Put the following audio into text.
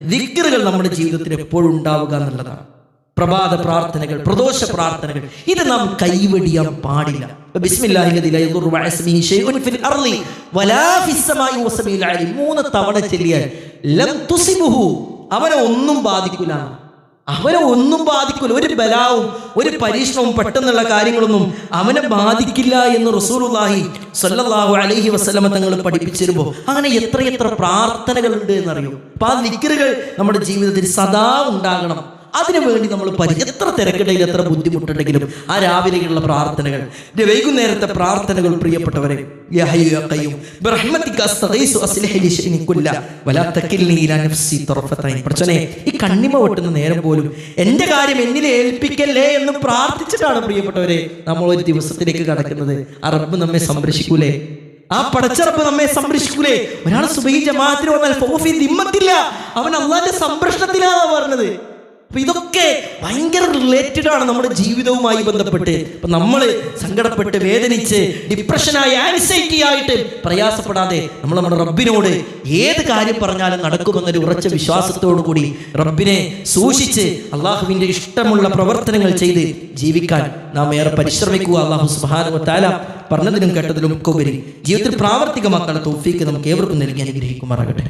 ദിക്റുകൾ നമ്മുടെ ജീവിതത്തിൽ എപ്പോഴും ഉണ്ടാവുക എന്നുള്ളതാണ്. പ്രഭാത പ്രാർത്ഥനകൾ, പ്രദോഷ പ്രാർത്ഥനകൾ, ഇത് നാം കൈവെടിയാൻ പാടില്ല. ബിസ്മില്ലാഹില്ലദീ ലാ യദുറു മഅ ഇസ്മിഹി ശൈഉൻ ഫിൽ അർളി വലാ ഫിസ് സമാഇ വസമീഉൽ അലീം 3 തവണ ചൊല്ലിയാൽ ലം തുസിബുഹു, അവനെ ഒന്നും ബാധിക്കില്ല. അവനെ ഒന്നും ബാധിക്കില്ല. ഒരു ബലാവും ഒരു പരീക്ഷണവും പെട്ടെന്നുള്ള കാര്യങ്ങളൊന്നും അവനെ ബാധിക്കില്ല എന്ന് റസൂലുള്ളാഹി സ്വല്ലല്ലാഹു അലൈഹി വസല്ലമ തങ്ങൾ പഠിപ്പിച്ചു തരുമ്പോൾ അങ്ങനെ എത്രയെത്ര പ്രാർത്ഥനകളുണ്ട് എന്നറിയും. അപ്പോൾ ആ ദിക്റുകൾ നമ്മുടെ ജീവിതത്തിൽ സദാ ഉണ്ടാകണം. അതിനുവേണ്ടി നമ്മൾ എത്ര തിരക്കിടയിൽ എത്ര ബുദ്ധിമുട്ടുണ്ടെങ്കിലും ആ രാവിലെയുള്ള പ്രാർത്ഥനകൾ, വൈകുന്നേരത്തെ പ്രാർത്ഥനകൾ, പ്രിയപ്പെട്ടവരെ, യാ ഹയ്യു യാ ഖയ്യൂം ബിറഹ്മതിക അസ്തഗീസു അസ്ലിഹ് ലി ശഅനി കുല്ല വലാ തകിൽനി ഇലാ നഫ്സി തർഫതൈൻ. പ്രച്ചനെ, ഈ കണ്ണിമ വെട്ടുന്ന നേരം പോലും എൻ്റെ കാര്യം എന്നിൽ ഏൽപ്പിക്കല്ലേ എന്ന് പ്രാർത്ഥിച്ചിട്ടാണ് പ്രിയപ്പെട്ടവരെ നമ്മൾ ഒരു ദിവസത്തിലേക്ക് കടക്കുന്നത്. ആ റബ്ബ് നമ്മെ സംരക്ഷിക്കൂലേ? ആ പടച്ചറപ്പ് നമ്മെ സംരക്ഷിക്കൂലേ? ഒരാൾ സുബഹി ജമാഅത്തിന് വന്നാൽ ഫൗഫി ദിമ്മത്തില്ല, അവൻ അള്ളാന്റെ സംരക്ഷണത്തിലാണ് പറഞ്ഞത്. അപ്പൊ ഇതൊക്കെ ഭയങ്കര റിലേറ്റഡ് ആണ് നമ്മുടെ ജീവിതവുമായി ബന്ധപ്പെട്ട്. അപ്പൊ നമ്മൾ സങ്കടപ്പെട്ട് വേദനിച്ച് ഡിപ്രഷനായി ആൻസൈറ്റി ആയിട്ട് പ്രയാസപ്പെടാതെ നമ്മൾ നമ്മുടെ റബ്ബിനോട് ഏത് കാര്യം പറഞ്ഞാലും നടക്കുമെന്നൊരു ഉറച്ച വിശ്വാസത്തോടു കൂടി റബ്ബിനെ സൂക്ഷിച്ച് അള്ളാഹുവിന്റെ ഇഷ്ടമുള്ള പ്രവർത്തനങ്ങൾ ചെയ്ത് ജീവിക്കാൻ നാം ഏറെ പരിശ്രമിക്കുക. അള്ളാഹു സുബ്ഹാനഹു വ തആല പറഞ്ഞതിലും കേട്ടതിലും ഒക്കെ ഉപരി ജീവിതത്തിൽ പ്രാവർത്തികമാക്കാനുള്ള തൗഫീക്ക് നമുക്ക് ഏവർക്കും നൽകി അനുഗ്രഹിക്കുമാറാകട്ടെ.